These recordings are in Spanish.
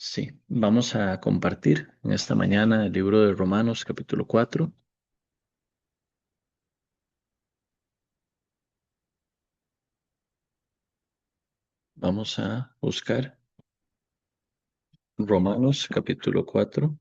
Sí, vamos a compartir en esta mañana el libro de Romanos capítulo 4. Vamos a buscar Romanos capítulo 4.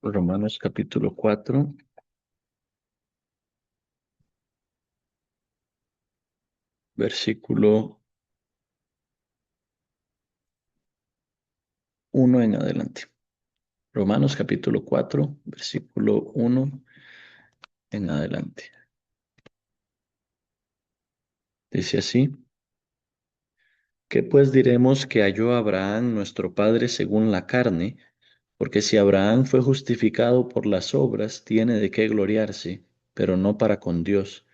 Romanos capítulo 4, versículo 1 en adelante. Romanos capítulo 4, versículo 1 en adelante. Dice así: ¿Qué pues diremos que halló Abraham nuestro padre según la carne? Porque si Abraham fue justificado por las obras, tiene de qué gloriarse, pero no para con Dios.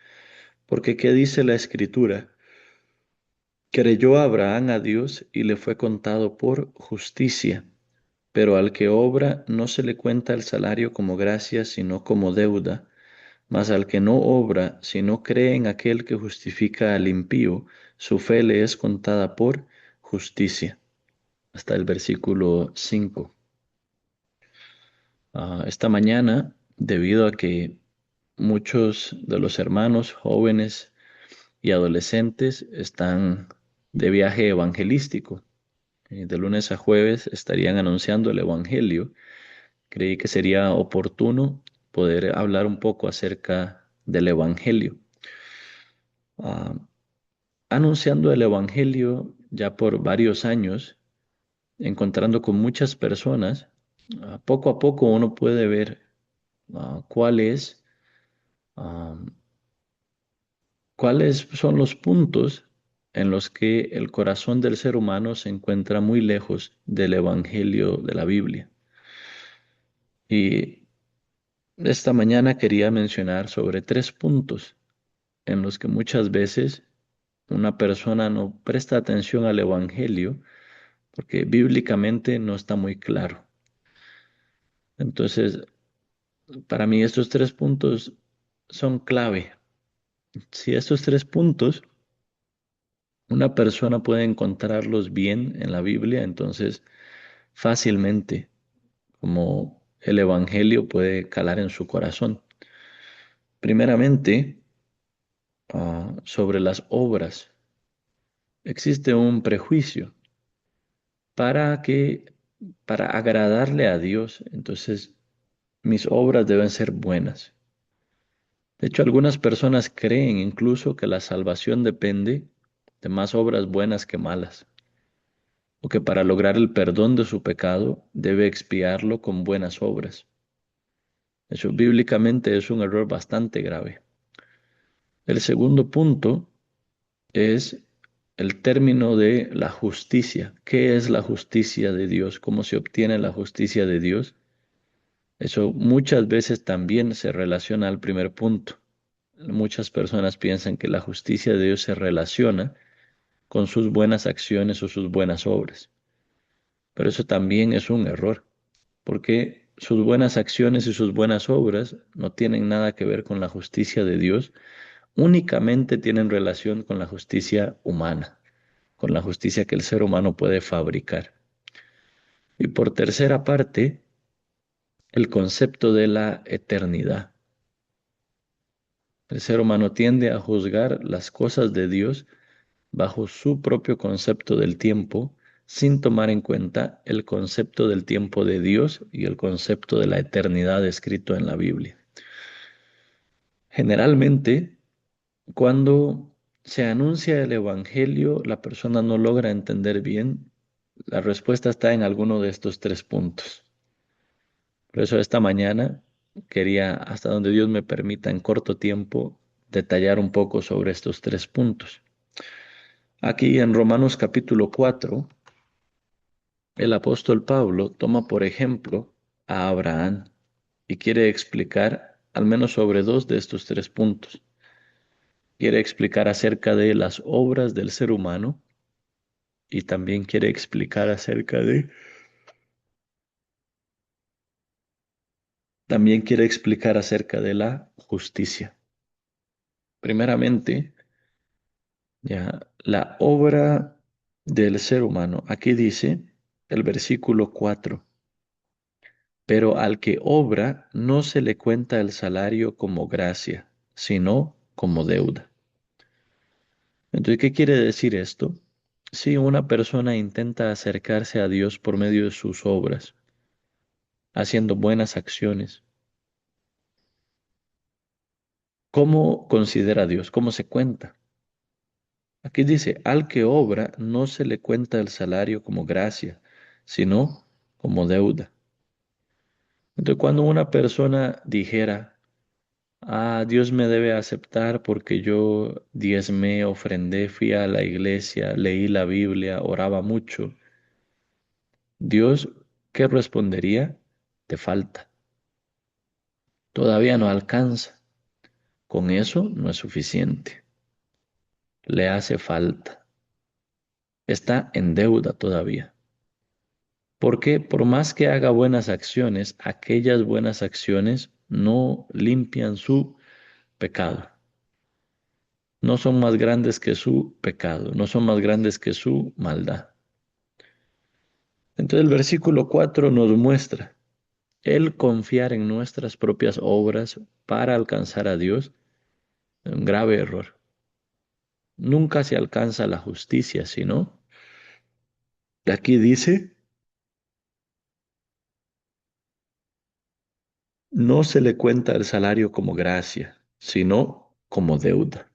Porque ¿qué dice la Escritura? Creyó Abraham a Dios y le fue contado por justicia. Pero al que obra no se le cuenta el salario como gracia, sino como deuda. Mas al que no obra, sino cree en aquel que justifica al impío, su fe le es contada por justicia. Hasta el versículo 5. Esta mañana, debido a que muchos de los hermanos jóvenes y adolescentes están de viaje evangelístico. De lunes a jueves estarían anunciando el Evangelio. Creí que sería oportuno poder hablar un poco acerca del Evangelio. Ah, Anunciando el Evangelio ya por varios años, encontrando con muchas personas, poco a poco uno puede ver cuál es ah, ¿cuáles son los puntos en los que el corazón del ser humano se encuentra muy lejos del Evangelio de la Biblia? Y esta mañana quería mencionar sobre tres puntos en los que muchas veces una persona no presta atención al Evangelio porque bíblicamente no está muy claro. Entonces, para mí estos tres puntos son clave. Si estos tres puntos una persona puede encontrarlos bien en la Biblia, entonces fácilmente como el Evangelio puede calar en su corazón. Primeramente, sobre las obras. Existe un prejuicio para que, para agradarle a Dios, entonces mis obras deben ser buenas. De hecho, algunas personas creen incluso que la salvación depende de más obras buenas que malas, o que para lograr el perdón de su pecado debe expiarlo con buenas obras. Eso bíblicamente es un error bastante grave. El segundo punto es el término de la justicia. ¿Qué es la justicia de Dios? ¿Cómo se obtiene la justicia de Dios? Eso muchas veces también se relaciona al primer punto. Muchas personas piensan que la justicia de Dios se relaciona con sus buenas acciones o sus buenas obras. Pero eso también es un error, porque sus buenas acciones y sus buenas obras no tienen nada que ver con la justicia de Dios, únicamente tienen relación con la justicia humana, con la justicia que el ser humano puede fabricar. Y por tercera parte, el concepto de la eternidad. El ser humano tiende a juzgar las cosas de Dios bajo su propio concepto del tiempo, sin tomar en cuenta el concepto del tiempo de Dios y el concepto de la eternidad escrito en la Biblia. Generalmente, cuando se anuncia el Evangelio, la persona no logra entender bien. La respuesta está en alguno de estos tres puntos. Por eso esta mañana quería, hasta donde Dios me permita, en corto tiempo, detallar un poco sobre estos tres puntos. Aquí en Romanos capítulo 4, el apóstol Pablo toma por ejemplo a Abraham y quiere explicar al menos sobre dos de estos tres puntos. Quiere explicar acerca de las obras del ser humano y también quiere explicar acerca de, también quiere explicar acerca de la justicia. Primeramente, ya, la obra del ser humano. Aquí dice el versículo 4. Pero al que obra no se le cuenta el salario como gracia, sino como deuda. Entonces, ¿qué quiere decir esto? Si una persona intenta acercarse a Dios por medio de sus obras, haciendo buenas acciones, ¿cómo considera a Dios? ¿Cómo se cuenta? Aquí dice, al que obra no se le cuenta el salario como gracia, sino como deuda. Entonces, cuando una persona dijera, Dios me debe aceptar porque yo diezmé, ofrendé, fui a la iglesia, leí la Biblia, oraba mucho, Dios, ¿qué respondería? Te falta, todavía no alcanza. Con eso no es suficiente, le hace falta, está en deuda todavía. Porque por más que haga buenas acciones, aquellas buenas acciones no limpian su pecado. No son más grandes que su pecado, no son más grandes que su maldad. Entonces el versículo 4 nos muestra, el confiar en nuestras propias obras para alcanzar a Dios, un grave error. Nunca se alcanza la justicia, sino, aquí dice, no se le cuenta el salario como gracia, sino como deuda.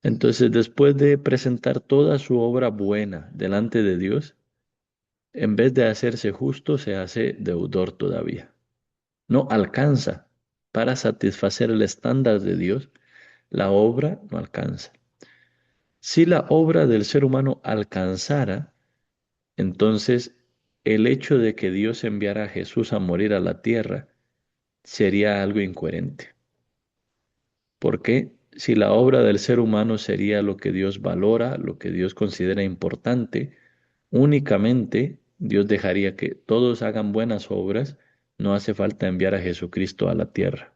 Entonces, después de presentar toda su obra buena delante de Dios, en vez de hacerse justo, se hace deudor todavía. No alcanza para satisfacer el estándar de Dios, la obra no alcanza. Si la obra del ser humano alcanzara, entonces el hecho de que Dios enviara a Jesús a morir a la tierra sería algo incoherente. Porque si la obra del ser humano sería lo que Dios valora, lo que Dios considera importante, únicamente Dios dejaría que todos hagan buenas obras, no hace falta enviar a Jesucristo a la tierra.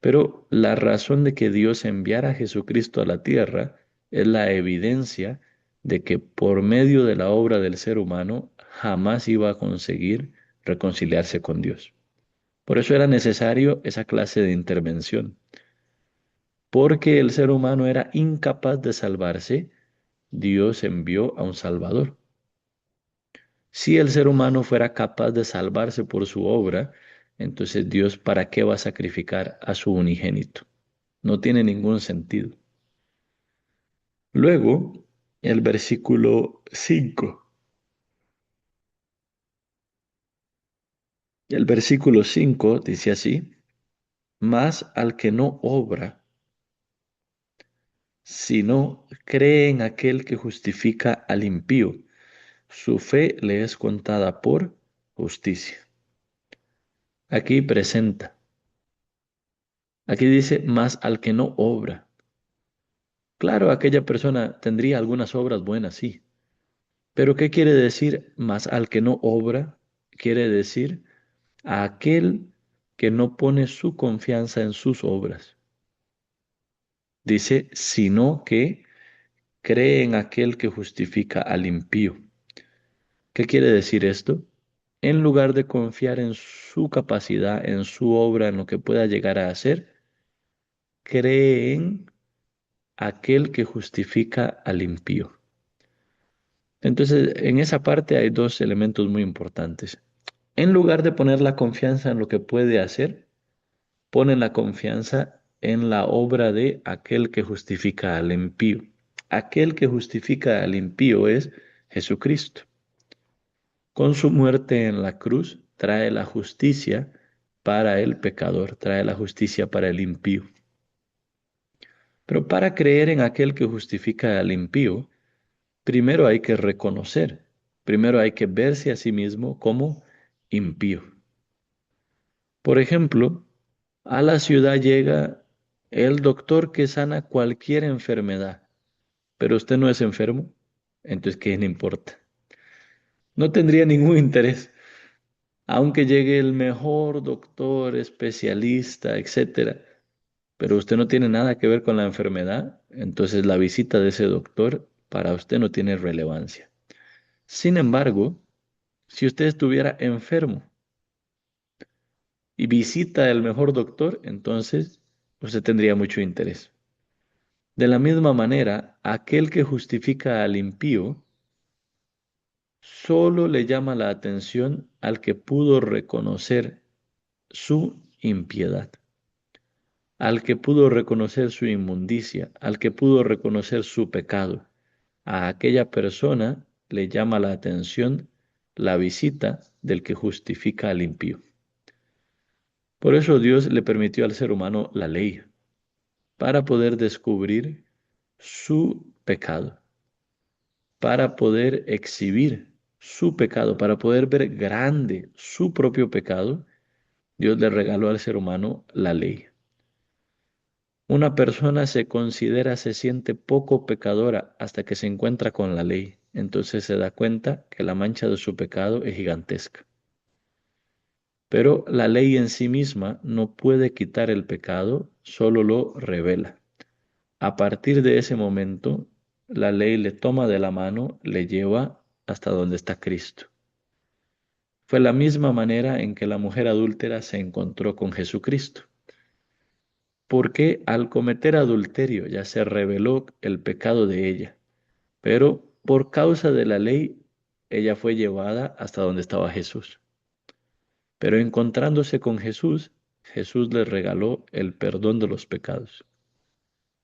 Pero la razón de que Dios enviara a Jesucristo a la tierra es la evidencia de que por medio de la obra del ser humano jamás iba a conseguir reconciliarse con Dios. Por eso era necesario esa clase de intervención, porque el ser humano era incapaz de salvarse, Dios envió a un Salvador. Si el ser humano fuera capaz de salvarse por su obra, entonces Dios, ¿para qué va a sacrificar a su unigénito? No tiene ningún sentido. Luego, el versículo 5. El versículo 5 dice así, mas al que no obra, sino cree en aquel que justifica al impío, su fe le es contada por justicia. Aquí presenta, aquí dice, mas al que no obra. Claro, aquella persona tendría algunas obras buenas, sí. Pero ¿qué quiere decir más al que no obra? Quiere decir a aquel que no pone su confianza en sus obras. Dice, sino que cree en aquel que justifica al impío. ¿Qué quiere decir esto? En lugar de confiar en su capacidad, en su obra, en lo que pueda llegar a hacer, cree en aquel que justifica al impío. Entonces, en esa parte hay dos elementos muy importantes. En lugar de poner la confianza en lo que puede hacer, ponen la confianza en la obra de aquel que justifica al impío. Aquel que justifica al impío es Jesucristo. Con su muerte en la cruz trae la justicia para el pecador, trae la justicia para el impío. Pero para creer en aquel que justifica al impío, primero hay que reconocer, primero hay que verse a sí mismo como impío. Por ejemplo, a la ciudad llega el doctor que sana cualquier enfermedad, pero usted no es enfermo. entonces ¿qué le importa? No tendría ningún interés, aunque llegue el mejor doctor, especialista, etcétera, pero usted no tiene nada que ver con la enfermedad, entonces la visita de ese doctor para usted no tiene relevancia. Sin embargo, si usted estuviera enfermo y visita al mejor doctor, entonces usted tendría mucho interés. De la misma manera, aquel que justifica al impío solo le llama la atención al que pudo reconocer su impiedad, al que pudo reconocer su inmundicia, al que pudo reconocer su pecado. A aquella persona le llama la atención la visita del que justifica al impío. Por eso Dios le permitió al ser humano la ley, para poder descubrir su pecado, para poder exhibir su pecado, para poder ver grande su propio pecado. Dios le regaló al ser humano la ley. Una persona se siente poco pecadora hasta que se encuentra con la ley. Entonces se da cuenta que la mancha de su pecado es gigantesca. Pero la ley en sí misma no puede quitar el pecado, solo lo revela. A partir de ese momento, la ley le toma de la mano, le lleva hasta donde está Cristo. Fue la misma manera en que la mujer adúltera se encontró con Jesucristo, porque al cometer adulterio ya se reveló el pecado de ella, pero por causa de la ley, ella fue llevada hasta donde estaba Jesús. Pero encontrándose con Jesús, Jesús le regaló el perdón de los pecados,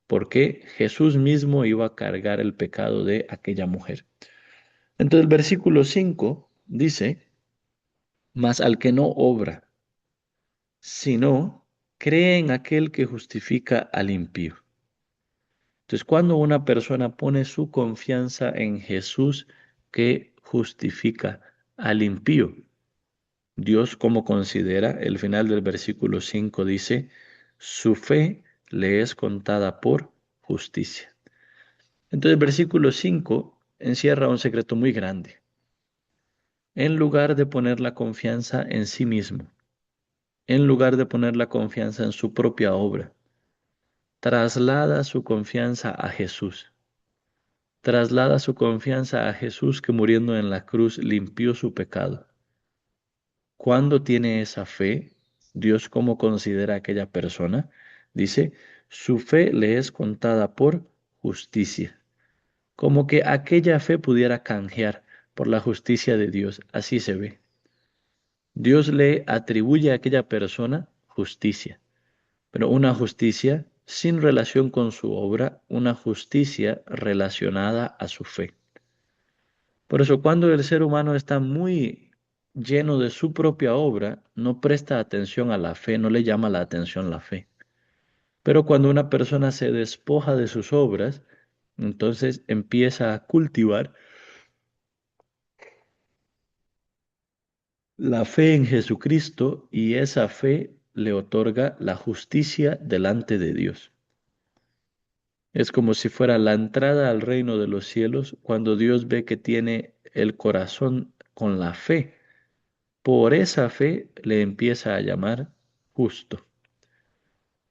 porque Jesús mismo iba a cargar el pecado de aquella mujer. Entonces el versículo 5 dice, mas al que no obra, sino cree en aquel que justifica al impío. Entonces, cuando una persona pone su confianza en Jesús que justifica al impío, Dios, como considera, el final del versículo 5 dice, su fe le es contada por justicia. Entonces, el versículo 5 encierra un secreto muy grande. En lugar de poner la confianza en sí mismo, en lugar de poner la confianza en su propia obra, traslada su confianza a Jesús. Traslada su confianza a Jesús que muriendo en la cruz limpió su pecado. ¿Cuándo tiene esa fe? Dios, ¿cómo considera a aquella persona? Dice, su fe le es contada por justicia. Como que aquella fe pudiera canjear por la justicia de Dios. Así se ve. Dios le atribuye a aquella persona justicia, pero una justicia sin relación con su obra, una justicia relacionada a su fe. Por eso cuando el ser humano está muy lleno de su propia obra, no presta atención a la fe, no le llama la atención la fe. Pero cuando una persona se despoja de sus obras, entonces empieza a cultivar la fe en Jesucristo y esa fe le otorga la justicia delante de Dios. Es como si fuera la entrada al reino de los cielos cuando Dios ve que tiene el corazón con la fe. Por esa fe le empieza a llamar justo.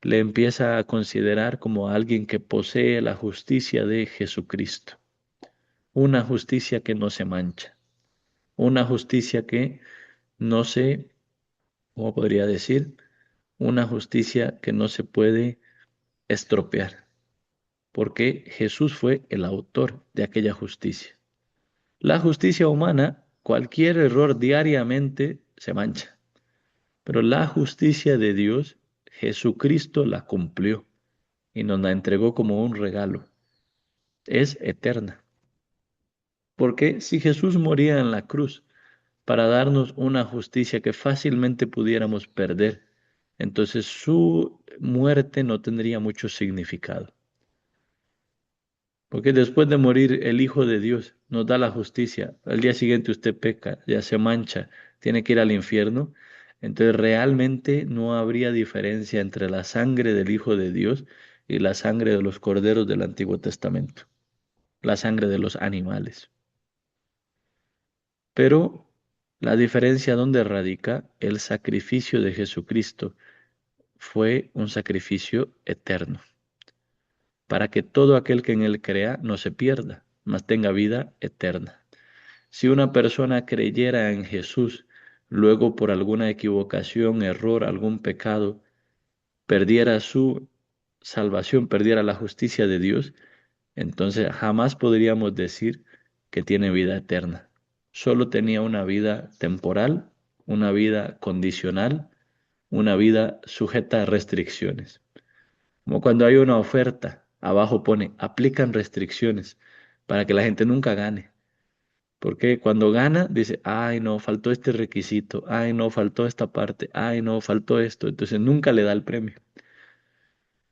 Le empieza a considerar como alguien que posee la justicia de Jesucristo. Una justicia que no se mancha. Una justicia que no se, ¿cómo podría decir? Una justicia que no se puede estropear. Porque Jesús fue el autor de aquella justicia. La justicia humana, cualquier error diariamente se mancha. Pero la justicia de Dios, Jesucristo la cumplió y nos la entregó como un regalo. Es eterna. Porque si Jesús moría en la cruz para darnos una justicia que fácilmente pudiéramos perder, entonces su muerte no tendría mucho significado. Porque después de morir el Hijo de Dios nos da la justicia. Al día siguiente usted peca, ya se mancha, tiene que ir al infierno. Entonces realmente no habría diferencia entre la sangre del Hijo de Dios y la sangre de los corderos del Antiguo Testamento. la sangre de los animales. Pero la diferencia donde radica el sacrificio de Jesucristo fue un sacrificio eterno, para que todo aquel que en él crea no se pierda, mas tenga vida eterna. Si una persona creyera en Jesús, luego por alguna equivocación, error, algún pecado, perdiera su salvación, perdiera la justicia de Dios, entonces jamás podríamos decir que tiene vida eterna. Solo tenía una vida temporal, una vida condicional, una vida sujeta a restricciones. Como cuando hay una oferta, abajo pone, aplican restricciones para que la gente nunca gane. Porque cuando gana, dice, ay, no, faltó este requisito, ay, no, faltó esta parte, ay, no, faltó esto. Entonces nunca le da el premio.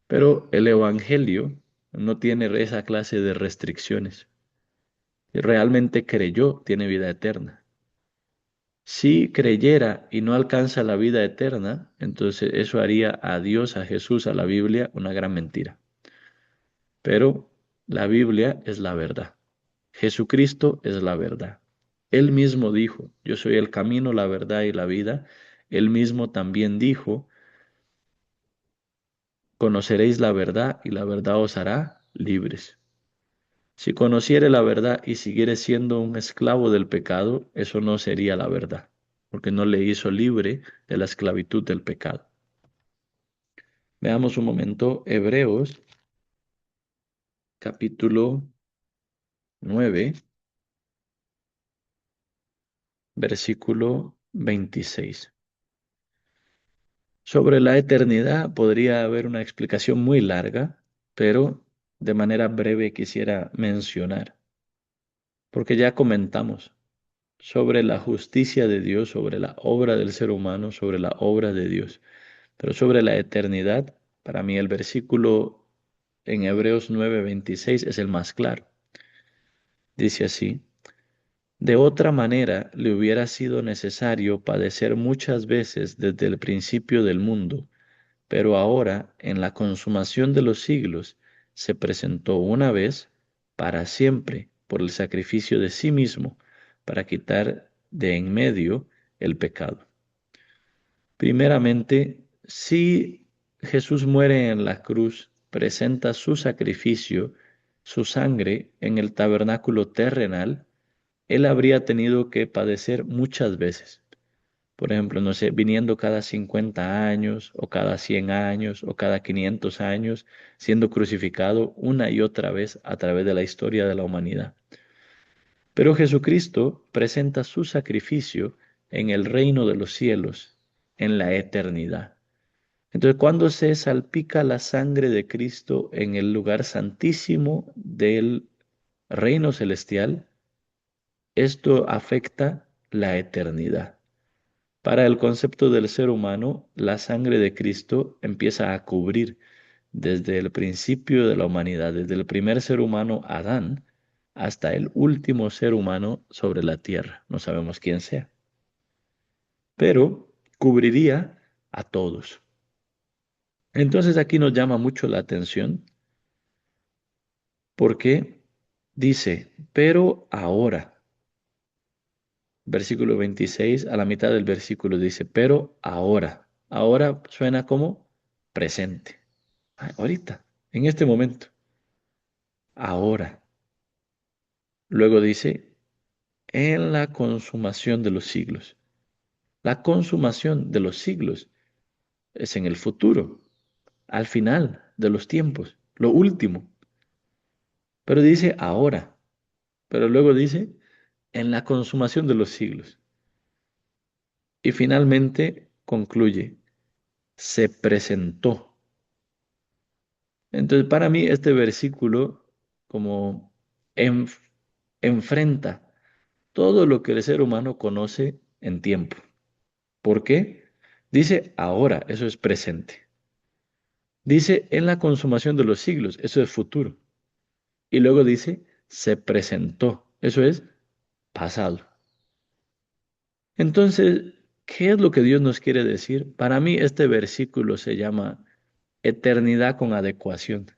Pero el Evangelio no tiene esa clase de restricciones. Si realmente creyó, tiene vida eterna. Si creyera y no alcanza la vida eterna, entonces eso haría a Dios, a Jesús, a la Biblia, una gran mentira. Pero la Biblia es la verdad. Jesucristo es la verdad. Él mismo dijo, yo soy el camino, la verdad y la vida. Él mismo también dijo, conoceréis la verdad y la verdad os hará libres. Si conociere la verdad y siguiere siendo un esclavo del pecado, eso no sería la verdad, porque no le hizo libre de la esclavitud del pecado. Veamos un momento Hebreos capítulo 9, versículo 26. Sobre la eternidad podría haber una explicación muy larga, pero de manera breve quisiera mencionar, porque ya comentamos sobre la justicia de Dios, sobre la obra del ser humano, sobre la obra de Dios. Pero sobre la eternidad, para mí el versículo en Hebreos 9:26 es el más claro. Dice así, de otra manera le hubiera sido necesario padecer muchas veces desde el principio del mundo, pero ahora, en la consumación de los siglos, se presentó una vez para siempre por el sacrificio de sí mismo, para quitar de en medio el pecado. Primeramente, si Jesús muere en la cruz, presenta su sacrificio, su sangre en el tabernáculo terrenal, él habría tenido que padecer muchas veces. Por ejemplo, no sé, viniendo cada 50 años o cada 100 años o cada 500 años, siendo crucificado una y otra vez a través de la historia de la humanidad. Pero Jesucristo presenta su sacrificio en el reino de los cielos, en la eternidad. Entonces, cuando se salpica la sangre de Cristo en el lugar santísimo del reino celestial, esto afecta la eternidad. Para el concepto del ser humano, la sangre de Cristo empieza a cubrir desde el principio de la humanidad, desde el primer ser humano, Adán, hasta el último ser humano sobre la tierra. No sabemos quién sea, pero cubriría a todos. Entonces aquí nos llama mucho la atención porque dice, pero ahora, versículo 26, a la mitad del versículo dice, pero ahora, ahora suena como presente. Ahorita, en este momento, ahora. Luego dice, en la consumación de los siglos. La consumación de los siglos es en el futuro, al final de los tiempos, lo último. Pero dice ahora, pero luego dice en la consumación de los siglos. Y finalmente concluye, se presentó. Entonces, para mí este versículo como enf- enfrenta todo lo que el ser humano conoce en tiempo. ¿Por qué? Dice ahora, eso es presente. Dice en la consumación de los siglos, eso es futuro. Y luego dice se presentó, eso es pasado. Entonces, ¿qué es lo que Dios nos quiere decir? Para mí este versículo se llama eternidad con adecuación.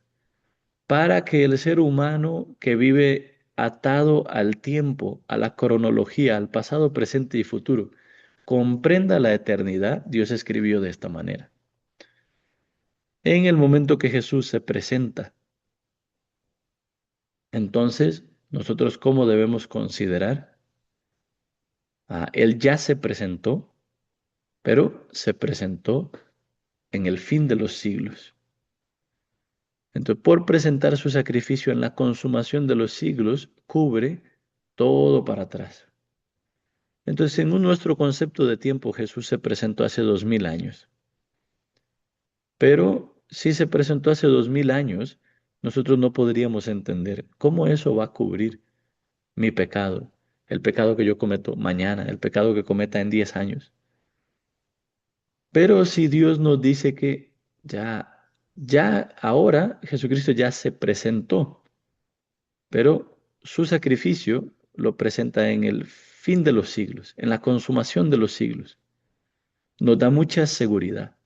para que el ser humano que vive atado al tiempo, a la cronología, al pasado, presente y futuro, comprenda la eternidad, Dios escribió de esta manera. En el momento que Jesús se presenta, entonces, nosotros cómo debemos considerar, Él ya se presentó, pero se presentó en el fin de los siglos. Entonces, por presentar su sacrificio en la consumación de los siglos, cubre todo para atrás. Entonces, según nuestro concepto de tiempo, Jesús se presentó hace 2000 años. Pero si se presentó hace 2000 años, nosotros no podríamos entender cómo eso va a cubrir mi pecado, el pecado que yo cometo mañana, el pecado que cometa en 10 años. Pero si Dios nos dice que ya ahora Jesucristo ya se presentó, pero su sacrificio lo presenta en el fin de los siglos, en la consumación de los siglos. Nos da mucha seguridad.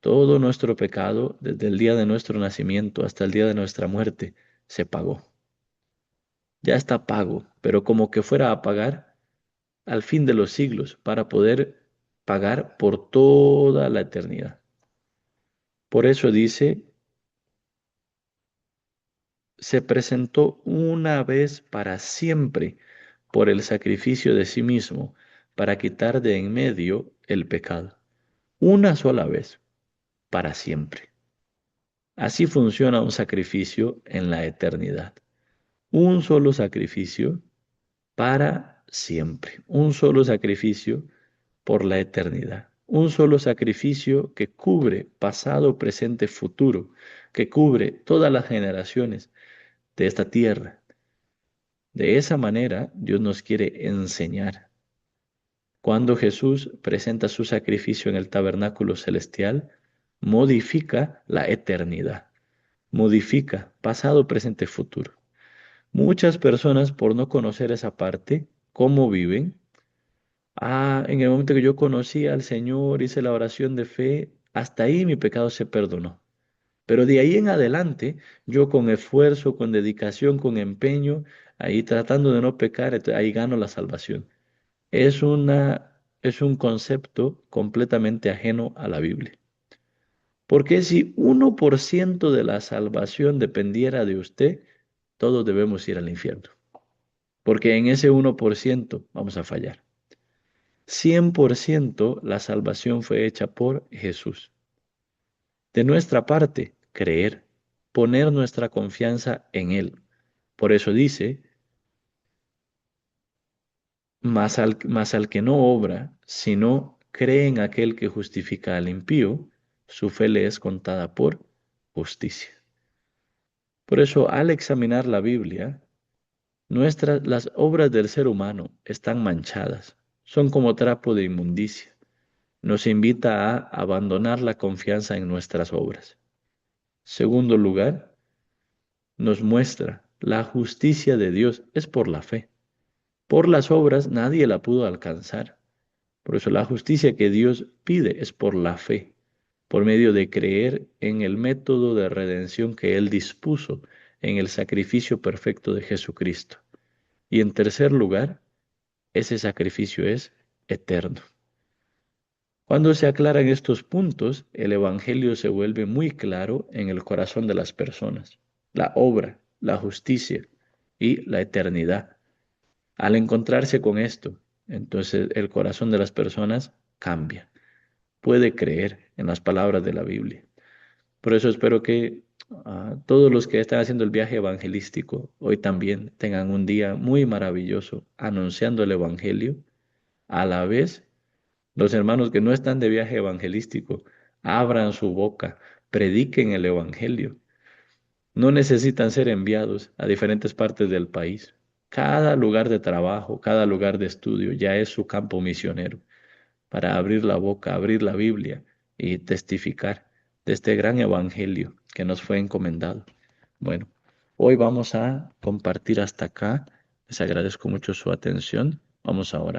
Todo nuestro pecado, desde el día de nuestro nacimiento hasta el día de nuestra muerte, se pagó. Ya está pago, pero como que fuera a pagar al fin de los siglos para poder pagar por toda la eternidad. Por eso dice, se presentó una vez para siempre por el sacrificio de sí mismo, para quitar de en medio el pecado. Una sola vez, para siempre. Así funciona un sacrificio en la eternidad. Un solo sacrificio para siempre. Un solo sacrificio por la eternidad. Un solo sacrificio que cubre pasado, presente, futuro, que cubre todas las generaciones de esta tierra. De esa manera, Dios nos quiere enseñar. Cuando Jesús presenta su sacrificio en el tabernáculo celestial, modifica la eternidad, modifica pasado, presente, futuro. Muchas personas, por no conocer esa parte, cómo viven. En el momento que yo conocí al Señor, hice la oración de fe, hasta ahí mi pecado se perdonó. Pero de ahí en adelante, yo con esfuerzo, con dedicación, con empeño, ahí tratando de no pecar, ahí gano la salvación. Es un concepto completamente ajeno a la Biblia. Porque si 1% de la salvación dependiera de usted, todos debemos ir al infierno. Porque en ese 1% vamos a fallar. 100% la salvación fue hecha por Jesús. De nuestra parte, creer, poner nuestra confianza en Él. Por eso dice, mas al que no obra, sino cree en aquel que justifica al impío, su fe le es contada por justicia. Por eso, al examinar la Biblia, las obras del ser humano están manchadas, son como trapo de inmundicia. Nos invita a abandonar la confianza en nuestras obras. Segundo lugar, nos muestra la justicia de Dios es por la fe. Por las obras nadie la pudo alcanzar. Por eso la justicia que Dios pide es por la fe, por medio de creer en el método de redención que Él dispuso en el sacrificio perfecto de Jesucristo. Y en tercer lugar, ese sacrificio es eterno. Cuando se aclaran estos puntos, el Evangelio se vuelve muy claro en el corazón de las personas. La obra, la justicia y la eternidad. Al encontrarse con esto, entonces el corazón de las personas cambia. Puede creer en las palabras de la Biblia. Por eso espero que todos los que están haciendo el viaje evangelístico hoy también tengan un día muy maravilloso anunciando el Evangelio. A la vez, los hermanos que no están de viaje evangelístico, abran su boca, prediquen el Evangelio. No necesitan ser enviados a diferentes partes del país. Cada lugar de trabajo, cada lugar de estudio ya es su campo misionero para abrir la boca, abrir la Biblia y testificar de este gran evangelio que nos fue encomendado. Bueno, hoy vamos a compartir hasta acá. Les agradezco mucho su atención. Vamos a orar.